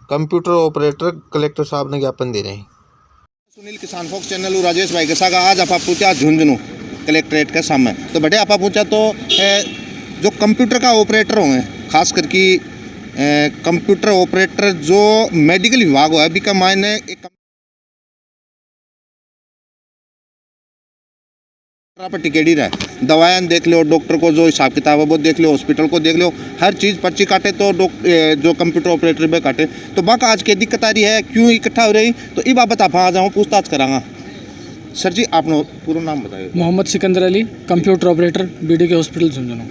Computer operator collector साहब ने ज्ञापन दे रहे हैं। सुनील किसान फोक्स चैनल और राजेश भाई के साथ आज आप पूछा झुंझुनू कलेक्ट्रेट के सामने तो बटे आप पूछा तो जो कंप्यूटर का ऑपरेटर होंगे खास करके कंप्यूटर ऑपरेटर जो मेडिकल विभाग हो है अभी का मायने एक पर टिकेट रहा है, दवाएं देख लो, डॉक्टर को जो हिसाब किताब है वो देख लो, हॉस्पिटल को देख लो, हर चीज़ पर्ची काटे तो जो कंप्यूटर ऑपरेटर पे काटे तो बाका आज की दिक्कत आ रही है क्यों इकट्ठा हो रही तो ये बाबत आप आ जाऊँ पूछताछ करांगा। सर जी आप पूरा नाम बताइए। Mohammed Sikandar Ali, computer operator, BDK hospital Jhunjhunu.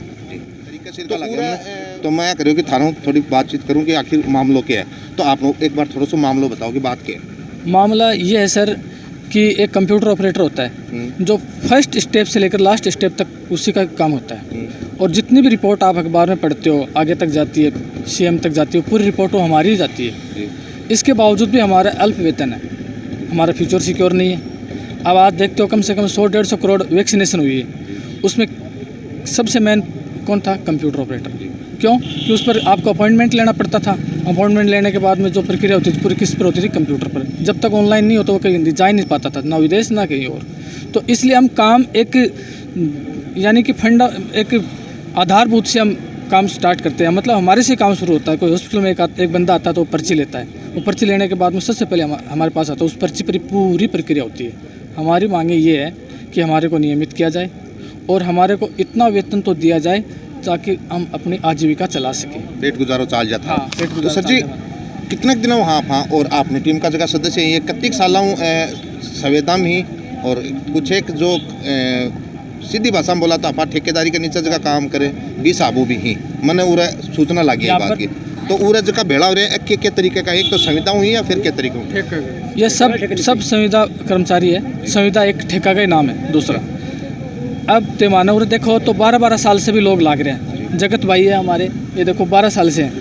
तो मैं करूँ कि थानों थोड़ी बातचीत करूँ कि आखिर मामलों क्या है, तो आप लोग एक बार थोड़ा सा मामलों बताओ कि बात क्या है। मामला ये है सर कि एक कंप्यूटर ऑपरेटर होता है जो फर्स्ट स्टेप से लेकर लास्ट स्टेप तक उसी का काम होता है और जितनी भी रिपोर्ट आप अखबार में पढ़ते हो आगे तक जाती है, CM तक जाती है, पूरी रिपोर्ट वो हमारी ही जाती है। इसके बावजूद भी हमारा अल्प वेतन है, हमारा फ्यूचर सिक्योर नहीं है। अब आज देखते हो कम से कम 100-150 करोड़ वैक्सीनेशन हुई है, उसमें सबसे मेन कौन था? Computer operator. क्यों? कि उस पर आपको अपॉइंटमेंट लेना पड़ता था, अपॉइंटमेंट लेने के बाद में जो प्रक्रिया होती थी पूरी किस पर होती थी? कंप्यूटर पर। जब तक ऑनलाइन नहीं होता वो कहीं जा ही नहीं पाता था, ना विदेश ना कहीं और। तो इसलिए हम काम एक यानी कि एक आधारभूत से हम काम स्टार्ट करते हैं, मतलब हमारे से काम शुरू होता है। कोई हॉस्पिटल में एक बंदा आता है तो वो पर्ची लेता है, वो पर्ची लेने के बाद में सबसे पहले हमारे पास आता है, उस पर्ची पर पूरी प्रक्रिया होती है। हमारी मांगे ये है कि हमारे को नियमित किया जाए और हमारे को इतना वेतन तो दिया जाए ताकि हम अपनी आजीविका चला सकें, पेट गुजारो चाल जाता। हाँ, पेट गुजारो। तो सर जी कितने दिन वहाँ हाँ और आपने टीम का जगह सदस्य ये कत्ती साल संवेदा में ही और कुछ एक जो सीधी भाषा में बोला तो आप ठेकेदारी के नीचे जगह काम करे 20 आबू भी ही मैंने उरा सूचना लगी है बात की तो उरा जगह भेड़ा हो रहे हैं के तरीके का, एक तो संविदा हुई या फिर के तरीके? ये सब संविदा कर्मचारी है, संविदा एक ठेका का ही नाम है। दूसरा अब पैमाना उरे देखो तो 12-12 साल से भी लोग लाग रहे हैं। जगत भाई है हमारे, ये देखो 12 साल से हैं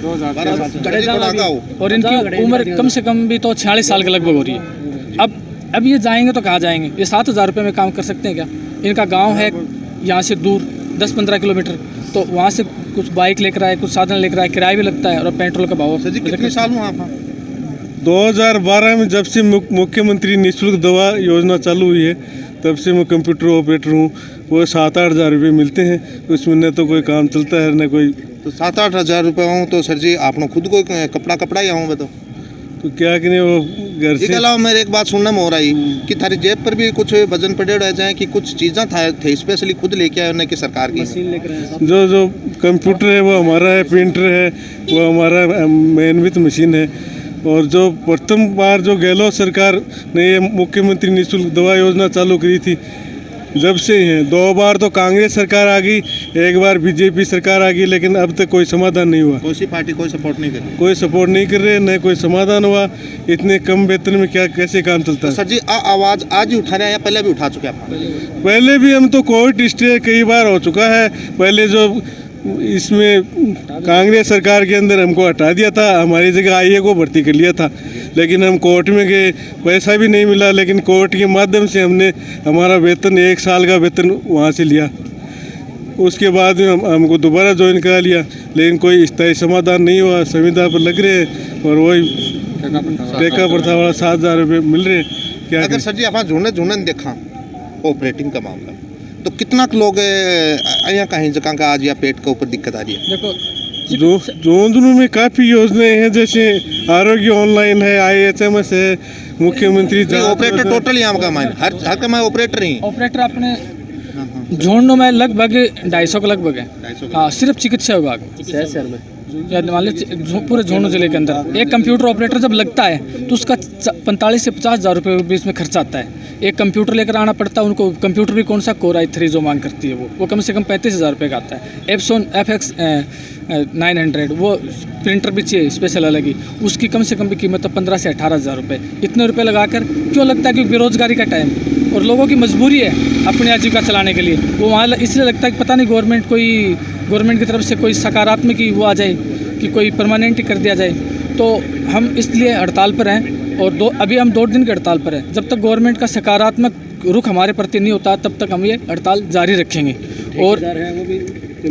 और इनकी उम्र कम से कम भी तो 46 साल के लगभग हो रही है। अब ये जाएंगे तो कहाँ जाएंगे? ये 7,000 रुपये में काम कर सकते हैं क्या? इनका गांव है यहाँ से दूर 10-15 किलोमीटर, तो वहाँ से कुछ बाइक लेकर आए, कुछ साधन लेकर आए, किराया भी लगता है और पेट्रोल का भाव। सर जी कितने साल हुआ आप? 2012 में जब से मुख्यमंत्री निःशुल्क दवा योजना चालू हुई है तब से मैं कंप्यूटर ऑपरेटर हूँ। वो 7-8 हज़ार रुपये मिलते हैं, उसमें न तो कोई काम चलता है न कोई। तो 7-8 हज़ार रुपये हूँ तो सर जी आपने खुद को कपड़ा ही आऊँ बताओ तो क्या करें वो घर से। अलावा मेरे एक बात सुनने में हो रही कि थारी जेब पर भी कुछ वजन पड़े रह जाए कि कुछ चीज़ें थे स्पेशली खुद लेके आए उन्हें कि सरकार की जो कंप्यूटर है वो हमारा है, प्रिंटर है वो हमारा, मेनवित मशीन है। और जो प्रथम बार जो गहलोत सरकार ने ये मुख्यमंत्री निःशुल्क दवा योजना चालू करी थी जब से ही है। 2 बार तो कांग्रेस सरकार आ गई, 1 बार BJP सरकार आ गई, लेकिन अब तक कोई समाधान नहीं हुआ। कोई सी पार्टी कोई सपोर्ट नहीं कर रही, कोई सपोर्ट नहीं कर रहे, न कोई समाधान हुआ। इतने कम वेतन में क्या कैसे काम चलता है? सर जी आवाज़ आज ही उठा रहे हैं या पहले भी उठा चुके आप? पहले भी हम तो कोविड स्टे कई बार हो चुका है। पहले जो इसमें कांग्रेस सरकार के अंदर हमको हटा दिया था, हमारी जगह IA को भर्ती कर लिया था, लेकिन हम कोर्ट में गए, पैसा भी नहीं मिला, लेकिन कोर्ट के माध्यम से हमने हमारा वेतन 1 साल का वेतन वहाँ से लिया। उसके बाद हमको दोबारा ज्वाइन करा लिया, लेकिन कोई स्थायी समाधान नहीं हुआ। संविदा पर लग रहे हैं और वही ठेका प्रथा वाला 7,000 रुपये मिल रहे हैं। क्या अगर सर जी आप झुंडन देखा ऑपरेटिंग का मामला तो कितना लोग यहाँ कहीं जगह का आज या पेट के ऊपर दिक्कत आ रही है? देखो झुंझुनू में काफ़ी योजनाएं हैं, जैसे आरोग्य ऑनलाइन है, IHMS है, मुख्यमंत्री ऑपरेटर टोटल यहाँ का माइन हर का मैं ऑपरेटर ही ऑपरेटर अपने झुंझुनू में लगभग 250 के लगभग है। हाँ, सिर्फ चिकित्सा विभाग में मान लीजिए पूरे झुंझुनू जिले के अंदर एक कंप्यूटर ऑपरेटर जब लगता है तो उसका 45 से 50 हज़ार रुपये बीच में खर्चा आता है। एक कंप्यूटर लेकर आना पड़ता है उनको, कंप्यूटर भी कौन सा Core i3 जो मांग करती है वो कम से कम 35,000 रुपये का आता है। Epson FX 900 वो प्रिंटर भी चाहिए स्पेशल अलग ही, उसकी कम से कम भी कीमत तो 15 से 18,000 रुपये। इतने रुपये लगाकर क्यों लगता है? क्योंकि बेरोजगारी का टाइम और लोगों की मजबूरी है अपनी आजीविका चलाने के लिए। वो वहाँ इसलिए लगता है कि पता नहीं गवर्नमेंट की तरफ से कोई सकारात्मक ही वो आ जाए कि कोई परमानेंट ही कर दिया जाए। तो हम इसलिए हड़ताल पर हैं और अभी हम 2 दिन की हड़ताल पर हैं। जब तक गवर्नमेंट का सकारात्मक रुख हमारे प्रति नहीं होता तब तक हम ये हड़ताल जारी रखेंगे।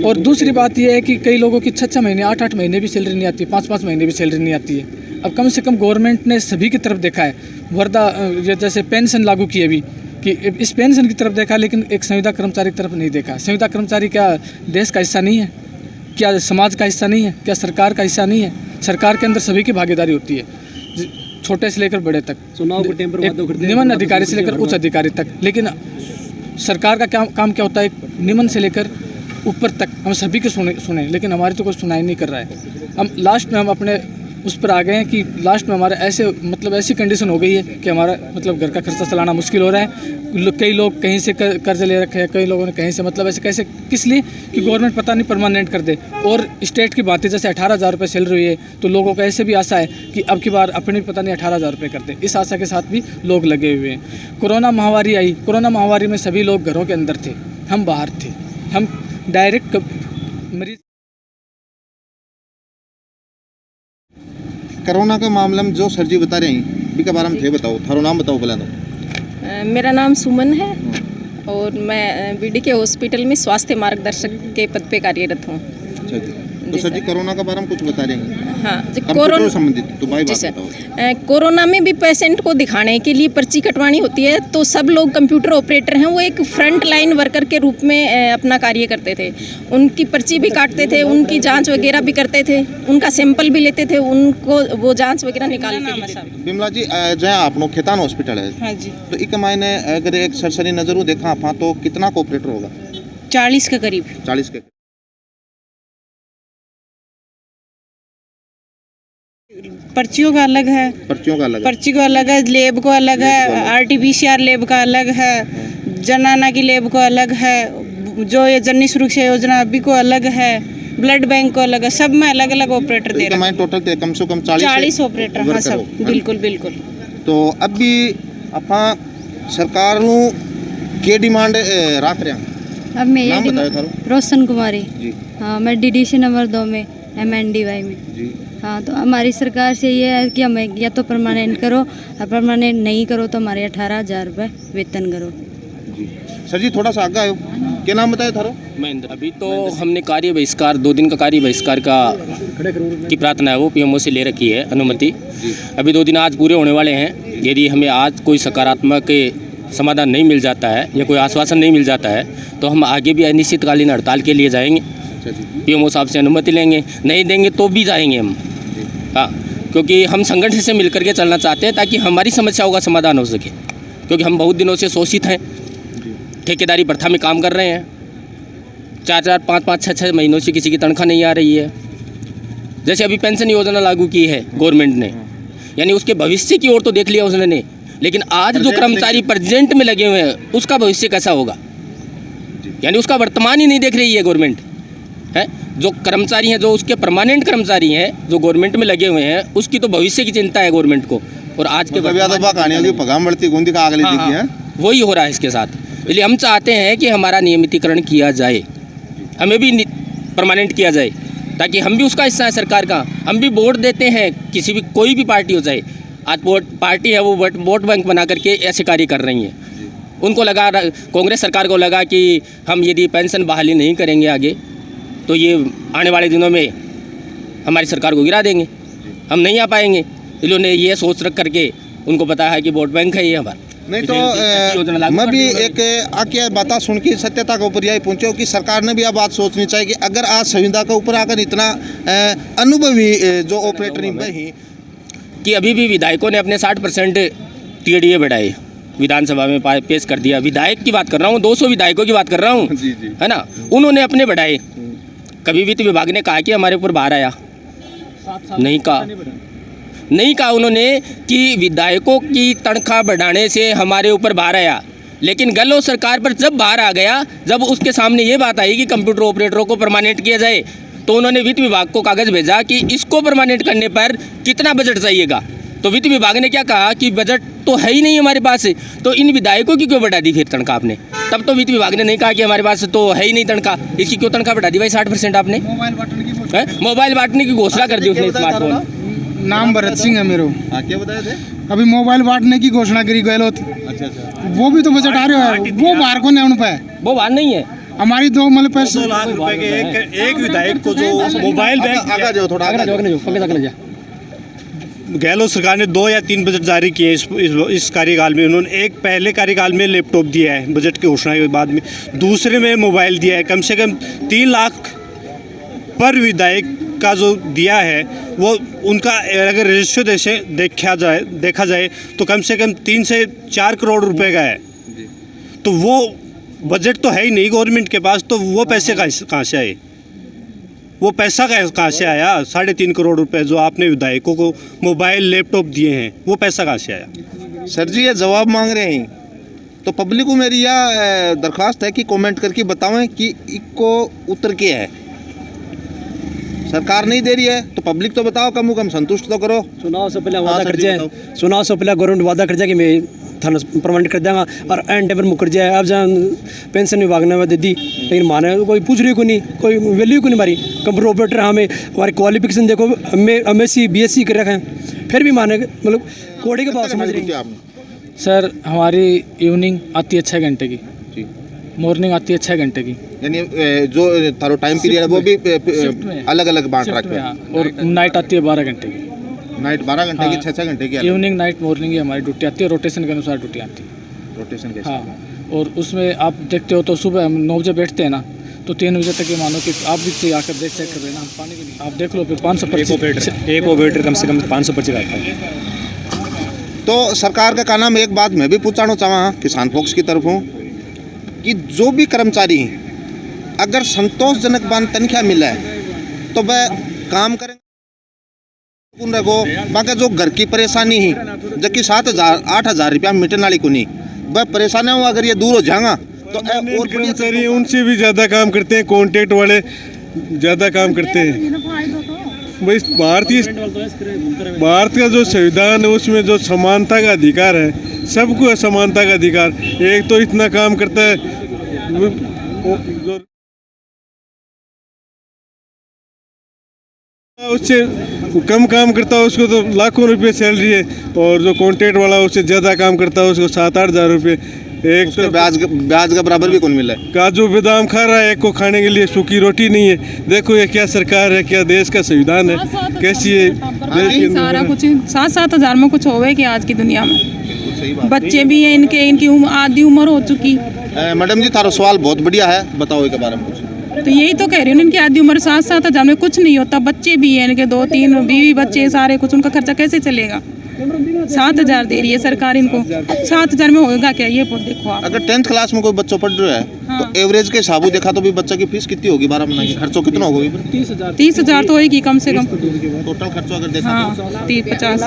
और दूसरी बात यह है कि कई लोगों की 6-6 महीने 8-8 महीने भी सैलरी नहीं आती, 5-5 महीने भी सैलरी नहीं आती है। अब कम से कम गवर्नमेंट ने सभी की तरफ देखा है। वर्दा जैसे पेंशन लागू की अभी, कि इस पेंशन की तरफ देखा, लेकिन एक संविदा कर्मचारी की तरफ नहीं देखा। संविदा कर्मचारी क्या देश का हिस्सा नहीं है? क्या समाज का हिस्सा नहीं है? क्या सरकार का हिस्सा नहीं है? सरकार के अंदर सभी की भागीदारी होती है, छोटे से लेकर बड़े तक, निम्न अधिकारी से लेकर उच्च अधिकारी तक। लेकिन सरकार का काम क्या होता है? निम्न से लेकर ऊपर तक हम सभी के सुने, लेकिन हमारी तो कोई सुनाई नहीं कर रहा है। हम लास्ट में हम अपने उस पर आ गए हैं कि लास्ट में हमारे ऐसी कंडीशन हो गई है कि हमारा घर का खर्चा चलाना मुश्किल हो रहा है। कई लोग कहीं से कर्ज ले रखे हैं, कई लोगों ने कहीं से ऐसे कैसे, किस लिए कि गवर्नमेंट पता नहीं परमानेंट कर दे। और स्टेट की बात है, जैसे 18,000 रुपये सैलरी हुई है, तो लोगों को ऐसे भी आशा है कि अब की बार अपने पता नहीं 18,000 रुपये कर दे। इस आशा के साथ भी लोग लगे हुए हैं। कोरोना महामारी आई, कोरोना महामारी में सभी लोग घरों के अंदर थे, हम बाहर थे, हम डायरेक्ट मरीज। कोरोना के मामले में जो सर जी बता रहे हैं के बारे में थे, बताओ, थारो नाम बताओ पहले तो। मेरा नाम सुमन है और मैं बीडीके हॉस्पिटल में स्वास्थ्य मार्गदर्शक के पद पे कार्यरत हूँ। अच्छा जी, तो सर जी कोरोना के बारे में कुछ बता रहे हैं? हाँ जी, कोरोना संबंधित तो भाई बात बताओ। कोरोना में भी पेशेंट को दिखाने के लिए पर्ची कटवानी होती है, तो सब लोग कंप्यूटर ऑपरेटर हैं, वो एक फ्रंट लाइन वर्कर के रूप में अपना कार्य करते थे। उनकी पर्ची भी काटते थे, उनकी जांच वगैरह भी करते थे, उनका सैंपल भी लेते थे, उनको वो जांच वगैरह निकाल के। बिमला जी, जहाँ आपनो खेतान हॉस्पिटल है, हाँ जी, तो एक मायने अगर एक सरसरी नजरों देखा आप तो कितना को ऑपरेटर होगा? 40 के करीब। 40 के। पर्चियों का अलग है, पर्चियों का अलग है, पर्ची को अलग है, लेब को अलग है, आरटीपीसीआर लेब का अलग है, जनाना की लेब को अलग है, जो ये जननी सुरक्षा योजना अभी को अलग है, ब्लड बैंक को अलग है, सब में अलग अलग ऑपरेटर दे रहे हैं। टोटल कम से कम 40 ऑपरेटर। हाँ सब, बिल्कुल बिल्कुल। तो अभी अपा सरकारों के डिमांड रख रहे हैं? अब मैं नाम बताओ थारो। रोशन कुमारी जी। हाँ, मैं डीडीसी नंबर 2 में MNDY में जी। हाँ, तो हमारी सरकार से ये है कि हमें या तो परमानेंट करो, और परमानेंट नहीं करो तो हमारे 18,000 रुपये वेतन करो। जी सर जी, थोड़ा सा आगे आयो, क्या नाम बताया थारो? महेंद्र। अभी तो हमने कार्य बहिष्कार 2 दिन का कार्य बहिष्कार की प्रार्थना है वो PMO से ले रखी है अनुमति। अभी 2 दिन आज पूरे होने वाले हैं। यदि हमें आज कोई सकारात्मक समाधान नहीं मिल जाता है या कोई आश्वासन नहीं मिल जाता है तो हम आगे भी अनिश्चितकालीन हड़ताल के लिए जाएंगे। PMO साहब से अनुमति लेंगे, नहीं देंगे तो भी जाएंगे हम। हाँ, क्योंकि हम संगठन से मिलकर के चलना चाहते हैं ताकि हमारी समस्याओं का समाधान हो सके, क्योंकि हम बहुत दिनों से शोषित हैं, ठेकेदारी प्रथा में काम कर रहे हैं, 4-4, 5-5, 6-6 महीनों से किसी की तनख्वाह नहीं आ रही है। जैसे अभी पेंशन योजना लागू की है गवर्नमेंट ने, यानी उसके भविष्य की ओर तो देख लिया उसने, लेकिन आज जो कर्मचारी प्रेजेंट में लगे हुए हैं उसका भविष्य कैसा होगा, यानी उसका वर्तमान ही नहीं देख रही है गवर्नमेंट है। जो कर्मचारी हैं, जो उसके परमानेंट कर्मचारी हैं, जो गवर्नमेंट में लगे हुए हैं, उसकी तो भविष्य की चिंता है गवर्नमेंट को। और आज के वही हो रहा है इसके साथ। इसलिए हम चाहते हैं कि हमारा नियमितीकरण किया जाए, हमें भी परमानेंट किया जाए, ताकि हम भी उसका हिस्सा है सरकार का। हम भी वोट देते हैं, किसी भी कोई भी पार्टी हो जाए, आज पार्टी है वो वोट बैंक बना करके ऐसे कार्य कर रही है। उनको लगा, कांग्रेस सरकार को लगा कि हम यदि पेंशन बहाली नहीं करेंगे आगे तो ये आने वाले दिनों में हमारी सरकार को गिरा देंगे, हम नहीं आ पाएंगे। इन्होंने ये सोच रख करके, उनको पता है कि वोट बैंक है ये हमारा। नहीं तो मैं भी एक आके बात सुन के सत्यता के ऊपर यही पहुँचो कि सरकार ने भी यह बात सोचनी चाहिए कि अगर आज संविदा के ऊपर आकर इतना अनुभवी जो ऑपरेटर ही कि अभी भी विधायकों ने अपने 60% TDA बढ़ाए, विधानसभा में पेश कर दिया। विधायक की बात कर रहा हूँ, 200 विधायकों की बात कर रहा हूँ, है ना। उन्होंने अपने बढ़ाए। कभी वित्त विभाग ने कहा कि हमारे ऊपर भार आया? नहीं कहा उन्होंने कि विधायकों की तनख्वाह बढ़ाने से हमारे ऊपर भार आया। लेकिन गहलोत सरकार पर जब भार आ गया, जब उसके सामने ये बात आई कि कंप्यूटर ऑपरेटरों को परमानेंट किया जाए, तो उन्होंने वित्त विभाग को कागज़ भेजा कि इसको परमानेंट करने पर कितना बजट चाहिएगा। तो वित्त विभाग ने क्या कहा कि बजट तो है ही नहीं हमारे पास, तो इन विधायकों की क्यों बढ़ा दी फिर तनख्वाह आपने? तब तो वित्त विभाग ने नहीं कहा कि हमारे पास तो है ही नहीं तनख्वाह, इसकी क्यों तनख्वाह बढ़ा दी भाई 60% आपने? मोबाइल बांटने की घोषणा कर दी उसने, स्मार्टफोन। नाम भरत सिंह है मेरो। क्या बताए थे? अभी मोबाइल बांटने की घोषणा करी गहलोत। अच्छा, वो भी तो बजट आ रहा है, वो बाहर को नहीं उन पे, वो बाहर नहीं है। हमारी 2 मतलब पैसे 2 लाख रुपए के एक विधायक को जो मोबाइल बैंक आगे जाओ, थोड़ा आगे जाओ। गहलोत सरकार ने 2 या 3 बजट जारी किए इस कार्यकाल में। उन्होंने एक पहले कार्यकाल में लैपटॉप दिया है बजट की घोषणा के बाद में, दूसरे में मोबाइल दिया है। कम से कम 3 लाख पर विधायक का जो दिया है वो उनका अगर रजिस्टर देखा जाए तो कम से कम 3 से 4 करोड़ रुपए का है। तो वो बजट तो है ही नहीं गवर्नमेंट के पास, तो वो पैसे कहाँ से आए? वो पैसा कहाँ से आया? 3.5 करोड़ रुपए जो आपने विधायकों को मोबाइल लैपटॉप दिए हैं, वो पैसा कहाँ से आया? सर जी ये जवाब मांग रहे हैं, तो पब्लिक को मेरी यह दरख्वास्त है कि कमेंट करके बताएं कि इसको उत्तर क्या है। सरकार नहीं दे रही है तो पब्लिक तो बताओ, कम कम संतुष्ट तो करो। चुनाव से पहले वादा कर जाए, चुनाव से पहले गवर्नमेंट वादा कर जाए कि मैं थाना परमानेंट कर देगा और एंड टाइम पर मुकर जाए। अब जहाँ पेंशन विभाग ने दे दी, लेकिन माने कोई पूछ रही को नहीं, कोई वैल्यू को नहीं मारी। कंप्यूटर ऑपरेटर हमें हमारी क्वालिफिकेशन देखो, हमें MSc BSc कर रखे हैं, फिर भी माने मतलब कोड़े के पास समझ रही है। सर हमारी इवनिंग आती है 6 घंटे की, मॉर्निंग आती है 6 घंटे की, यानी जो थारो टाइम पीरियड है वो भी अलग अलग बांट रखे हैं। और नाइट आती है 12 घंटे की, नाइट 12 घंटे की, 6 घंटे की इवनिंग नाइट मॉर्निंग ही हमारी ड्यूटी आती है, रोटेशन के अनुसार ड्यूटी आती है। रोटेशन के हाँ, और उसमें आप देखते हो तो सुबह हम 9 बजे बैठते हैं ना, तो 3 बजे तक ये मानो कि आप भी आकर चेक कर रहे हैं ना, हम पानी के लिए आप देख लो फिर 500 एक ऑपरेटर कम से कम 500 पर्ची लाता है। तो सरकार का कहना मैं एक बात मैं भी पूछना चाहूँ किसान फोक्स की तरफ हूँ कि जो भी कर्मचारी हैं अगर संतोषजनक तनख्वाह मिला है तो वह काम करेंगे रखो। बाकी जो घर की परेशानी ही जबकि 7,000-8,000 रुपया मिटने वाली को नहीं, वह परेशान है। अगर ये दूर हो जाएगा तो और कर्मचारी उनसे भी ज़्यादा काम करते हैं, कॉन्ट्रैक्ट वाले ज़्यादा काम करते हैं। भाई भारत का जो संविधान है उसमें जो समानता का अधिकार है, सबको समानता का अधिकार। एक तो इतना काम करता है जो उससे कम काम करता है उसको तो लाखों रुपए सैलरी है, और जो कॉन्ट्रैक्ट वाला उससे ज़्यादा काम करता है उसको 7-8 हज़ार रुपये। एक तो ब्याज का बराबर भी कौन मिला है। काजू बादाम खा रहा है, एक को खाने के लिए सूखी रोटी नहीं है। देखो ये क्या सरकार है, क्या देश का संविधान है, कैसी है। सारा कुछ 7-7 हज़ार में कुछ होवे कि आज की दुनिया में बच्चे भी हैं, इनकी आधी उम्र हो चुकी। मैडम जी थारा सवाल बहुत बढ़िया है, बताओ इसके बारे में कुछ। तो यही तो कह रही हूँ, इनकी आधी उम्र 7-7 हज़ार में कुछ नहीं होता। बच्चे भी हैं इनके, 2-3 बीवी बच्चे सारे कुछ, उनका खर्चा कैसे चलेगा? 7 हज़ार दे रही है सरकार इनको, 7 हज़ार में होगा क्या? ये देखो आप, अगर 10th क्लास में कोई बच्चा पढ़ रहा है तो एवरेज के हिसाब देखा तो भी बच्चा की फीस कितनी होगी? 12 महीने की खर्चो कितना होगी? 30 हज़ार तो होगी कम से कम टोटल खर्चो अगर देखा। हाँ 30-50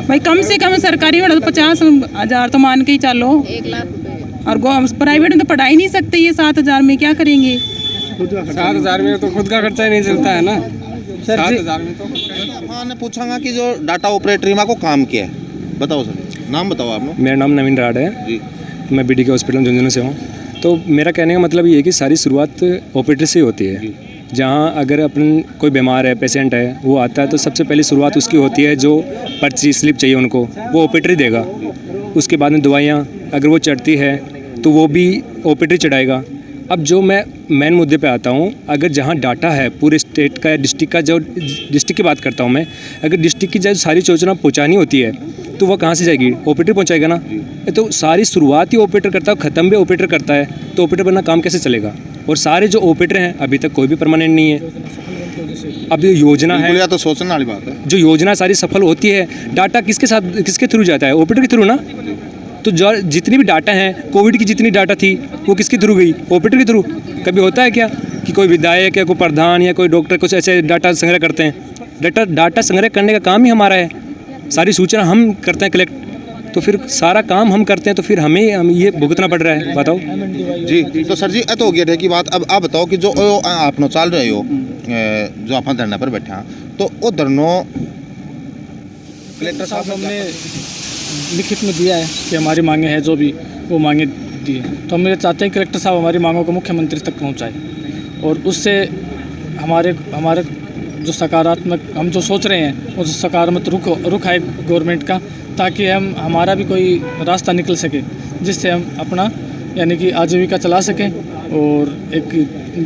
भाई कम से कम सरकारी में तो 50 हज़ार तो मान के ही चलो। 1 लाख रुपए। और प्राइवेट में तो पढ़ा ही नहीं सकते ये 7 हज़ार में, क्या करेंगे? 7 हज़ार में तो खुद का खर्चा ही नहीं चलता है ना। 7 हज़ार में तो हाँ ने पूछांगा कि जो डाटा ऑपरेटर को काम किया है, बताओ सर, नाम बताओ आप। मेरा नाम नवीन राड है जी, मैं BDK हॉस्पिटल झुंझुनू से हूँ। तो मेरा कहने का मतलब ये है कि सारी शुरुआत ऑपरेटर से ही होती है। जहाँ अगर अपन कोई बीमार है, पेशेंट है, वो आता है तो सबसे पहली शुरुआत उसकी होती है। जो पर्ची स्लिप चाहिए उनको वो ऑपरेटर ही देगा। उसके बाद में दवाइयाँ अगर वो चढ़ती है तो वो भी ऑपरेटर चढ़ाएगा। अब जो मैं मेन मुद्दे पे आता हूँ, अगर जहाँ डाटा है पूरे स्टेट का या डिस्ट्रिक्ट का, जो डिस्ट्रिक्ट की बात करता हूँ मैं, अगर डिस्ट्रिक्ट की जो सारी सूचना पहुँचानी होती है तो वह कहाँ से जाएगी? ऑपरेटर पहुँचाएगा ना। तो सारी शुरुआत ही ऑपरेटर करता है, ख़त्म भी ऑपरेटर करता है, तो ऑपरेटर बनना काम कैसे चलेगा? और सारे जो ऑपरेटर हैं अभी तक कोई भी परमानेंट नहीं है। अब जो योजना है, या तो सोचने वाली बात है, जो योजना सारी सफल होती है, डाटा किसके साथ, किसके थ्रू जाता है? ऑपरेटर के थ्रू ना। तो जो जितनी भी डाटा हैं, कोविड की जितनी डाटा थी वो किसके थ्रू गई? ऑपरेटर के थ्रू। कभी होता है क्या कि कोई विधायक या कोई प्रधान या कोई डॉक्टर कुछ ऐसे डाटा संग्रह करते हैं? डाटा संग्रह करने का काम ही हमारा है, सारी सूचना हम करते हैं कलेक्ट, तो फिर सारा काम हम करते हैं, तो फिर हमें ये भुगतना पड़ रहा है। बताओ जी। तो सर जी ये तो हो गया की बात। अब आप बताओ कि जो आप चल रहे हो, जो आप धरना पर बैठे हैं, तो वो धरनो कलेक्टर साहब ने लिखित में दिया है कि हमारी मांगे हैं, जो भी वो मांगे दिए, तो हम ये चाहते हैं कलेक्टर साहब हमारी मांगों को मुख्यमंत्री तक पहुंचाए, और उससे हमारे जो सकारात्मक हम जो सोच रहे हैं वो सकारात्मक रुख आए गवर्नमेंट का, ताकि हमारा भी कोई रास्ता निकल सके जिससे हम अपना यानी कि आजीविका चला सकें और एक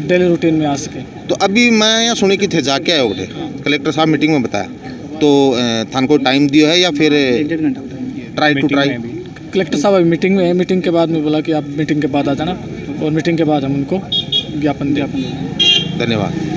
डेली रूटीन में आ सकें। तो अभी मैं यहाँ सुनी कि थे जाके आए उठे, कलेक्टर साहब मीटिंग में बताया तो थान को टाइम दियो है या फिर ट्राई टू ट्राई? कलेक्टर साहब अभी मीटिंग में है, मीटिंग के बाद में बोला कि आप मीटिंग के बाद आ जाना, और मीटिंग के बाद हम उनको ज्ञापन देंगे। धन्यवाद।